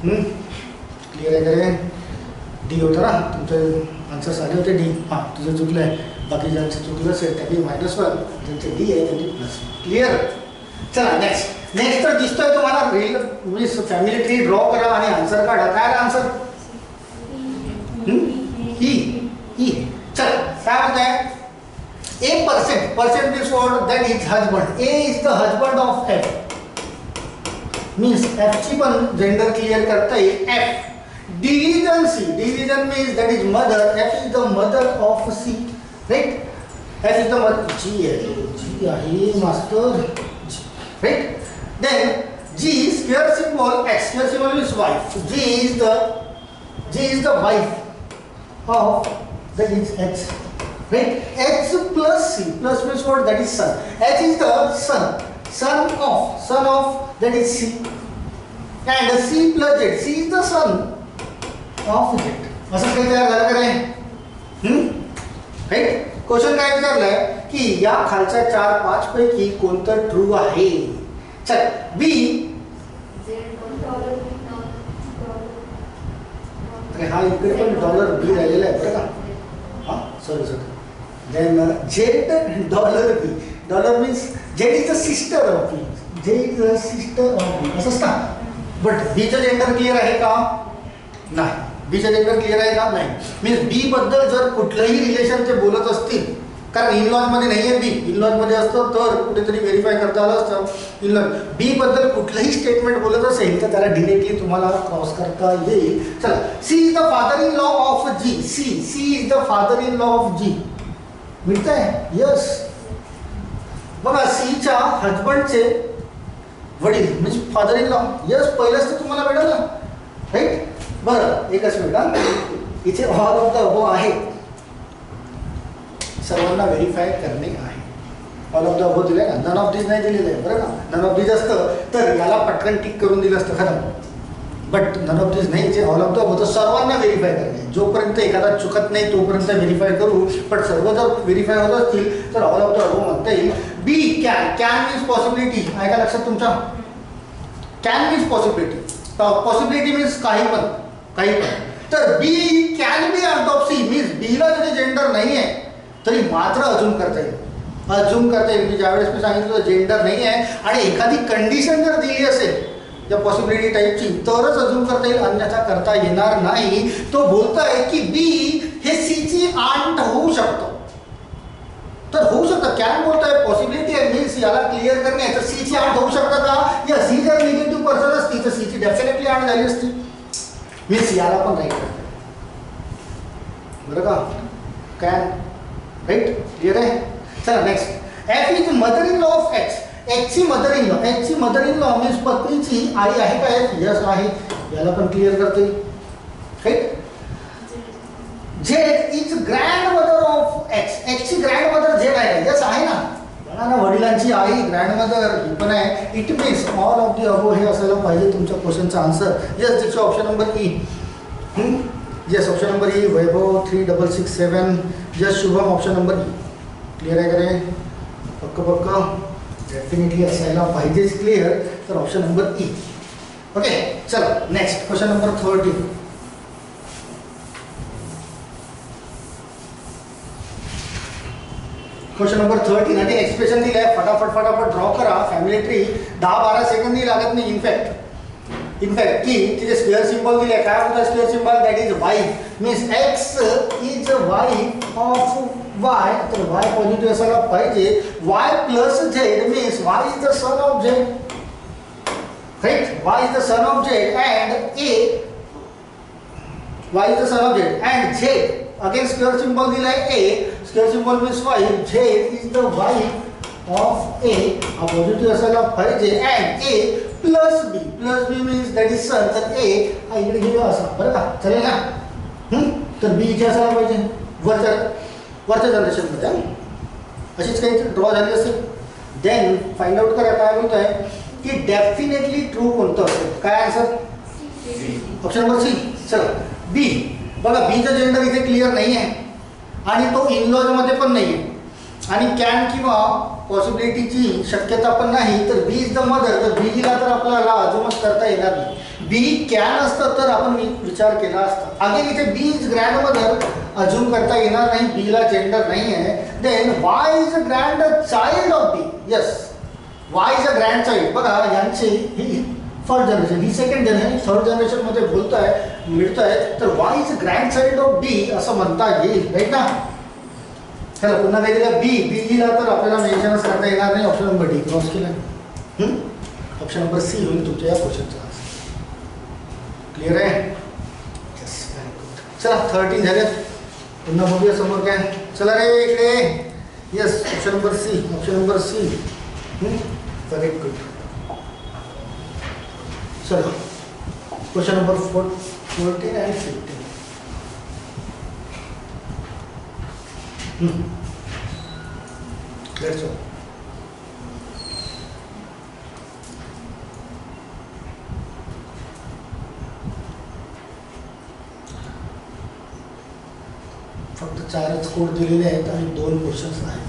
Clear आहे का रे. डी होतं ना तुमचं आन्सर आले होते डी. हां तुझं चुकलं आहे, बाकी ज्यांचं चुकलं असेल त्यांनी -1 ज्यांचे डी आहे त्यांनी प्लस. क्लिअर. चला नेक्स्ट तर दिसतोय तुम्हाला reel means family tree draw करा आणि आन्सर काढा. काय आन्सर ई. चल काय म्हणताय A percent means what that is husband. A is the husband of F means एफची पण जेंडर क्लिअर करता येईल. F division means that is mother. F is the mother of C, right. F is the mother. G आहे master, right. Then G square symbol X, square symbol means wife. G is the wife of that is H, right? H plus C, plus means what? That is sun. H is the son of that is C, and C plus Z. C is the son of Z. असं काही तयार झालं का नाही? Right. Question काय विचारलंय की या खालच्या 4-5 पैकी कोणतं ट्रू आहे. चल बी. अरे हा इकडे पण डॉलर बी राहिलेला आहे बरं का. sorry. Then Z dollar B. Dollar means Z is the sister of B. Z is the sister of B. असं असतं. बट बीचं जेंडर क्लिअर आहे का? नाही. बीचं जेंडर क्लिअर आहे का? नाही. मीन्स बी बद्दल जर कुठलंही रिलेशन ते बोलत असतील, कारण इनलॉज मध्ये नाही आहे बी, इनलॉज मध्ये असतं तर कुठेतरी व्हेरीफाय करता आलं असतं इनलॉज. बी बद्दल कुठलंही स्टेटमेंट बोलत असेल तर त्याला डिरेक्टली तुम्हाला क्रॉस करता येईल. चला, C is the father in law of G. C is the father in law of G. मिळतंय? यस. बघा, सीच्या हजबंडचे वडील म्हणजे फादर इन लॉ. यस, पहिलंच तर तुम्हाला मिळालं ना, राईट? बरं, एकच मिनिट. इथे ऑल ऑफ द अबो आहे, सर्वांना व्हेरीफाय करणे आहे. ऑल ऑफ द अबो दिले ना, नन ऑफ दिस नाही दिलेलं आहे, बरं ना. नन ऑफ दिस असतं तर याला पटकन टिक करून दिलं असतं खरं. बट नन ऑफ दिस नाही, जे ऑल ऑफ द अबो तर सर्वांना व्हेरीफाय करणे. जोपर्यंत एखादा चुकत नाही तोपर्यंत व्हेरीफाय करू, पण सर्व जर व्हेरीफाय होत असतील तर ऑल ऑफ द अबो म्हणता येईल. बी कॅन मीन्स पॉसिबिलिटी. आहे का लक्षात तुमच्या? Can means possibility. Possibility means काही पण. तर बी कॅन बी ऑटोप्सी मीन्स बीला जरी जेंडर नाही आहे तरी मात्र अजून करता येईल. म्हणजे ज्यावेळेस मी सांगितलं जेंडर नाही आहे आणि एखादी कंडिशन जर दिली असेल या पॉसिबिलिटी टाईपची तरच अजून करता येईल, अन्यथा करता येणार नाही. तो बोलतोय की बी हे सीची आंट होऊ शकतो. तर होऊ शकतं. कॅन बोलतोय, पॉसिबिलिटी आहे मीन्स याला क्लिअर करणे. तर सीची आंट होऊ शकतं का? या सी जर निगेटिव्ह पर्सन असती तर सीची डेफिनेटली आंट झाली असती. मीन्स याला पण राईट करते, बरं का? Can, right? क्लिअर आहे? चला next. F is mother in law of X. एक्सची मदर इन लॉ. एक्सची मदर इन लॉ मीन्स पत्नीची आई आहे का? यस आहे. याला पण क्लिअर करते, right? Z is grand mother of X. एक्सची ग्रँड मदर झेड आहे. यस आहे ना. बघा ना, वडिलांची आई ग्रँड मदर ही पण आहे. It means all of the above हे असायला पाहिजे तुमच्या क्वेश्चनचा आन्सर. यस, त्याची option number E. Yes, option number E. Vaibhav 3667. Yes, Shubham option number E. Clear आहे का रे? पक्क डेफिनेटली असायला पाहिजेच क्लिअर. तर ऑप्शन नंबर ई. ओके, चला next question number 13. Question number 13 आणि एक्सप्रेशन दिलं आहे. फटाफट ड्रॉ करा. फॅमिली ट्री 10-12 सेकंदही लागत नाही. इनफॅक्ट की तिथे स्क्वेअर सिम्बॉल दिले आहे. काय होतं square symbol? That is wife. Means X is wife of Y. तर वाय पॉझिटिव्ह असायला पाहिजे. Y plus Z means Y is the son of Z, right? Y is the son of Z and A. Y is the son of Z and Z. Again square symbol दिला आहे A. Square symbol means wife. Z is the wife of A. हा positive असायला पाहिजे. And A plus B. Plus B means that is son. तर A हा इकडे घेऊया असा, बरं का? चालेल ना? तर बी इथे असायला पाहिजे वरच्या जनरेशनमध्ये. अशीच काही ड्रॉ झाली असेल. देन फाइंड आउट करा काय बोलत आहे की डेफिनेटली ट्रू कोणतं असेल. काय आन्सर? Option number C. चला, बी. बघा, बीचं जेंडर इथे क्लिअर नाही आहे आणि तो इनलॉजमध्ये पण नाही आहे आणि कॅन किंवा पॉसिबिलिटीची शक्यता पण नाही. तर बी इज द मदर. तर बीला तर आपल्याला अजूनच करता येणार नाही. बी कॅन असतं तर आपण विचार केला असता. अगेन इथे बी इज ग्रँड मदर अजून करता येणार नाही. बीला जेंडर नाही आहे. Then Y is a grand child of B. Yes, Y is a grand child. बघा, यांची ही फर्स्ट जनरेशन, ही सेकंड जनरेशन, थर्ड जनरेशनमध्ये मिळतंय. तर Y is a grand child of B असं म्हणता येईल, राईट ना? चला पुन्हा काय दिलं? बी. बीला तर आपल्याला मेन्शनच करता येणार नाही. ऑप्शन नंबर डी क्रॉस केला. ऑप्शन नंबर सी होईल तुमच्या या क्वेश्चनचा आन्सर. क्लिअर आहे? Yes, very good. चला 13 झाले. पुन्हा बघूया समोर काय. चला रे इकडे. Yes, option number C. Option number C. Very good. चलो question number 14 and 15. Let's go. फक्त 4च कोड दिलेले आहेत आणि 2 क्वेश्चन्स आहेत.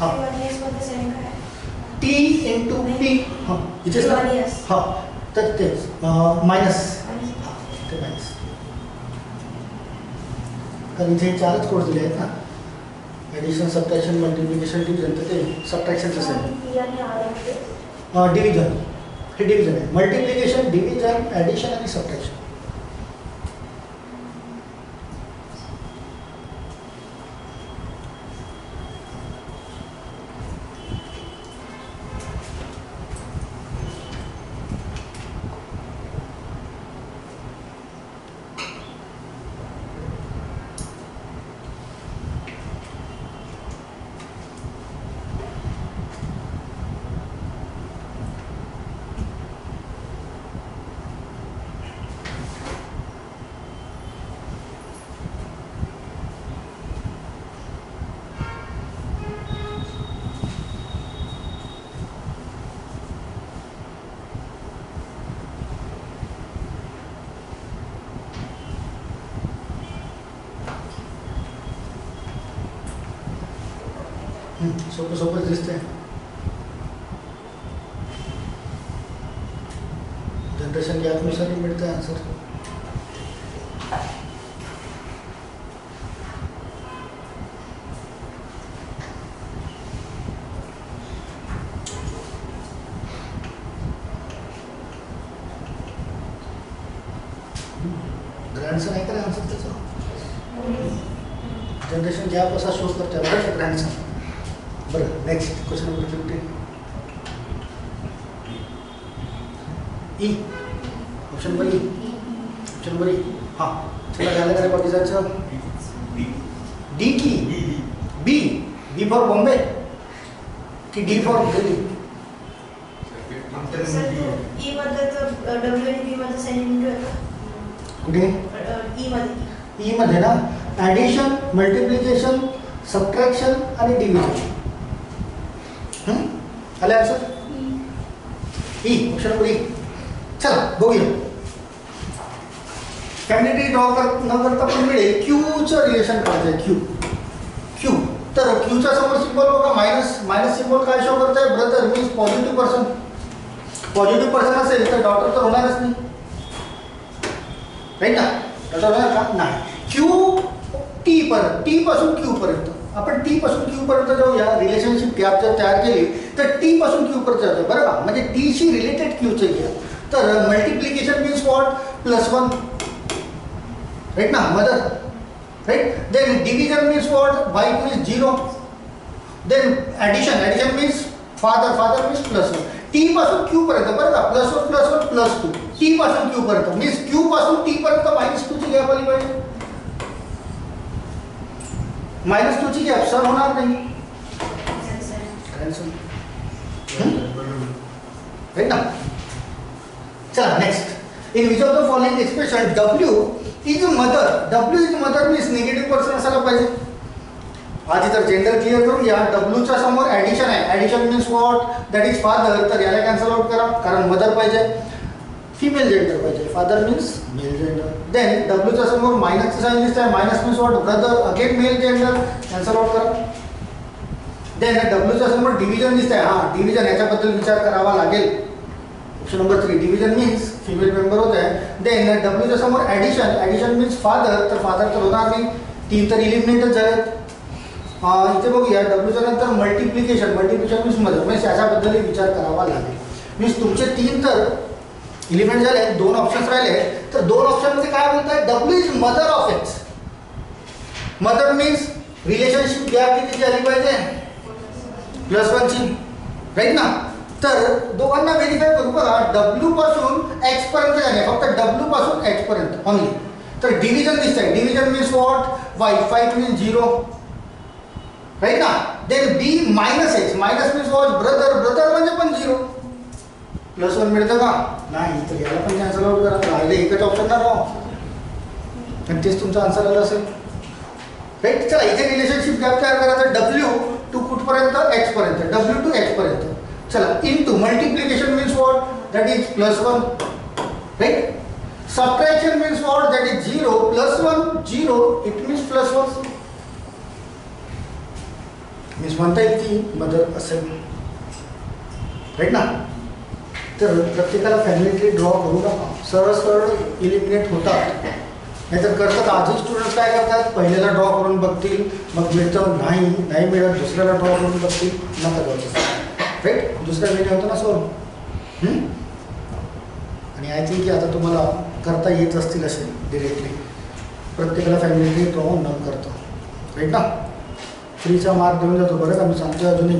हां P1S मध्ये सेम काय आहे? टी इंटू पी हां इथेच ना P1S. हां तर तेच मायनस आणि हां ते मायनस कारण इथे चारच कोर्स दिले आहेत ना ॲडिशन सबट्रॅक्शन मल्टिप्लिकेशन डिव्हिजन तर ते सबट्रॅक्शनचंच आहे P आणि R मध्ये डिव्हिजन हे डिव्हिजन आहे मल्टिप्लिकेशन डिव्हिजन ॲडिशन आणि सबट्रॅक्शन सोपं सोपंच दिसतंय जनरेशन गॅपनुसारही मिळतं आन्सर ग्रँडसन आहे का आन्सर त्याचं जनरेशन गॅप असा शो करतो बरं ग्रँडसन बरं next question number 15 E option number E option number E हां चला झालं का रे बाकीचं डी की बी बी फॉर बॉम्बे की डी फॉर दिल्ली सर तो E मध्ये तर W आणि B मध्ये सेंटीमीटर आहे कुठे E मध्ये ई मध्ये ना ॲडिशन मल्टिप्लिकेशन सबट्रॅक्शन आणि डिव्हिजन आले answer E option number E चला बघूया कॅन्डिडेट ड्रॉ न करता पण मिळेल क्यूचं रिलेशन करायचं आहे क्यू तर क्यूच्या समोर सिम्बॉल बघा मायनस सिम्बॉल काय शो करत आहे ब्रदर मीन्स पॉझिटिव्ह पर्सन असेल तर डॉटर तर होणारच नाही राईट ना डॉटर होणार का नाही क्यू टी पर्यंत टी पासून क्यू पर्यंत आपण टी पासून क्यू पर्यंत जाऊया रिलेशनशिप गॅप जर तयार केली तर टी पासून क्यू पर्यंत जातो बरं का म्हणजे टीशी रिलेटेड क्यूचे घ्या तर मल्टिप्लिकेशन मीन्स वॉट +1 राईट ना mother right then division means what by means 0 then addition means father means +1 T पासून क्यू पर्यंत बरं का +1 +2 टी पासून क्यू पर्यंत मीन्स क्यू पासून टी पर्यंत -2 ची गॅप आली पाहिजे -2 ची गॅप सर होणार नाही राईट ना चला next in which of the following expression W is mother means negative person असायला पाहिजे आधी तर जेंडर क्लिअर करून घ्या डब्ल्यूच्या समोर ॲडिशन आहे addition means what that is father तर याला कॅन्सल आउट करा कारण मदर पाहिजे फिमेल जेंडर पाहिजे father means male gender then डब्ल्यूच्या समोर मायनसचं साईन दिसत आहे minus means what brother again male gender cancel out करा देन डब्ल्यूच्या समोर डिव्हिजन दिसत आहे हां डिव्हिजन याच्याबद्दल विचार करावा लागेल option number 3 division means female member होत आहे देन डब्ल्यूच्या समोर ॲडिशन मीन्स फादर तर फादर तर होणार नाही 3 तर इलिमिनेटच झालेत इथे बघूया डब्ल्यूच्या नंतर मल्टिप्लिकेशन मीन्स मदर म्हणजे याच्याबद्दलही विचार करावा लागेल मीन्स तुमचे 3 तर एलिमेंट झाले 2 ऑप्शन्स राहिले तर 2 ऑप्शनमध्ये काय बोलताय W is mother of x mother means relationship gap कितीची आली पाहिजे +1 ची राईट ना तर दोघांना व्हेरीफाय करू बघा डब्ल्यू पासून एक्स पर्यंत झाले फक्त डब्ल्यू पासून एक्स पर्यंत ओनली तर डिव्हिजन दिसतंय डिव्हिजन मीन्स वॉट वाय 5 मीन्स 0 राईट ना then B -x minus means what brother म्हणजे पण 0 +1 मिळतं का नाही तर याला पण कॅन्सल आउट करा राहिले एकच ऑप्शन ना राव आणि तेच तुमचा आन्सर आला असेल राईट चला इथे रिलेशनशिप गॅप तयार करायचं डब्ल्यू टू कुठपर्यंत एक्स पर्यंत डब्ल्यू टू एक्स पर्यंत चला into multiplication means what that is +1 right subtraction means what that is 0 +1 0 it means +1 means म्हणता येईल की मदर असेल, राईट ना. तर प्रत्येकाला फॅमिली ट्री ड्रॉ करू नका, सरळ सरळ इलिमिनेट होतात. नाहीतर करतात आजही स्टुडंट काय करतात, पहिल्याला ड्रॉ करून बघतील, मग मिळतं नाही मिळत दुसऱ्याला ड्रॉ करून बघतील, नका जाऊ, राईट. दुसऱ्या वेळी होतं ना सॉल्व. आणि आय थिंक की आता तुम्हाला करता येत असतील असे डिरेक्टली. प्रत्येकाला फॅमिली ट्री ड्रॉ न करतो, राईट ना. फ्रीचा मार्क देऊन जातो बरं का, मी सांगतो अजूनही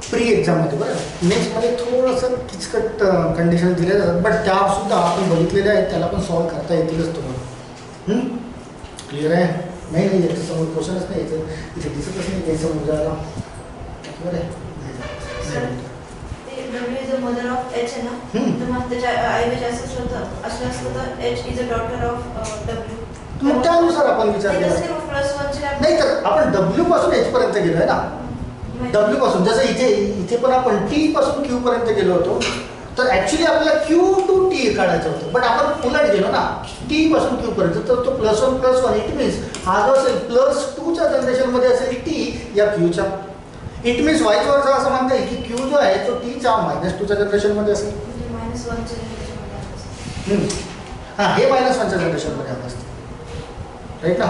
प्री एक्झाममध्ये बरं. नेक्स्टमध्ये थोडंसं किचकट कंडिशन दिल्या जातात, बट त्यासुद्धा आपण बघितलेल्या आहेत, त्याला पण सॉल्व करता येतीलच तुम्हाला. क्लिअर आहे. नाही याचं समोर क्वेश्चनच नाही, याचं इथे दिसतच नाही काही समोर जायला, बरं आहे. W is a mother of H आहे ना, तर मग त्याच्या ऐवजी असंच होतं, असलं असतं तर H is a daughter of W. मग त्यानुसार आपण विचार केला नाही, तर आपण W पासून H पर्यंत गेलो आहे ना. W पासून जसं इथे पण आपण T पासून Q पर्यंत गेलो होतो, तर ॲक्च्युली आपल्याला Q to T काढायचं होतं, बट आपण उलट गेलो ना, T पासून Q पर्यंत. तर तो +1 इट मीन्स हा जो असेल +2च्या जनरेशनमध्ये असेल T या Qच्या. इट मीन्स वाईज वर्सा असं म्हणता येईल की Q जो आहे तो Tच्या -2च्या जनरेशनमध्ये असेल. हां, हे -1च्या जनरेशनमध्ये आलं असतं, राईट ना.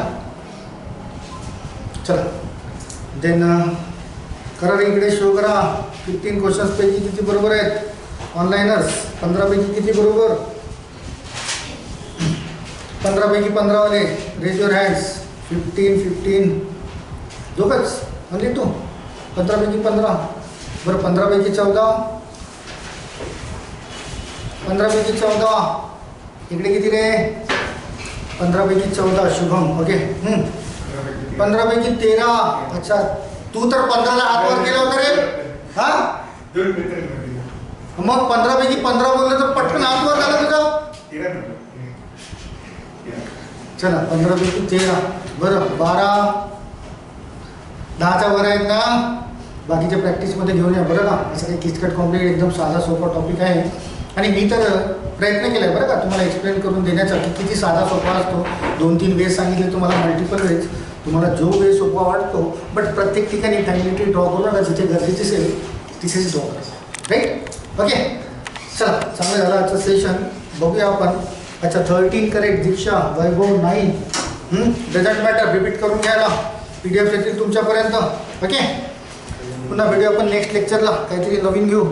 चला देन करा रे, इकडे शो करा. 15 क्वेश्चन्स पैकी किती बरोबर आहेत ऑनलाईनर्स? 15 पैकी किती बरोबर? 15 पैकी 15 वाले रेज युअर हँड्स. 15 दोघंच म्हणजे तू 15 पैकी 15. बरं 15 पैकी 14. 15 पैकी 14 इकडे किती रे? 15 पैकी 14 शुभम. ओके. 15 पैकी 13. अच्छा, तू तर 15ला हात वर केला होता रे. हा, मग 15 पैकी 15 बोलले तर पटकन हात वर झाला तुझा. चला 15 पैकी 13. बरं 12. 10च्या वर आहेत ना. बाकीच्या प्रॅक्टिसमध्ये घेऊन या बरं का. असं काही किचकट कॉम्प्लिकेट एकदम साधा सोपा टॉपिक आहे. आणि मी तर प्रयत्न केला आहे बरं का तुम्हाला एक्सप्लेन करून देण्याचा की किती साधा सोपा असतो. 2-3 वेज सांगितले तुम्हाला, मल्टिपल वेज. तुम्हाला जो वे सोपा वाटतो, बट प्रत्येक ठिकाणी फॅमिली ट्री ड्रॉ करू नका. जिथे गरजेचे असेल तिथेच ड्रॉ करा, राईट. ओके. चला चांगलं झालं आजचं सेशन. बघूया आपण. अच्छा 13 correct. Diksha, Vaibhav 9. Doesn't matter, repeat करून घ्यायला. PDF येतील तुमच्यापर्यंत. ओके. पुन्हा भेटूया आपण नेक्स्ट लेक्चरला, काहीतरी नवीन घेऊ.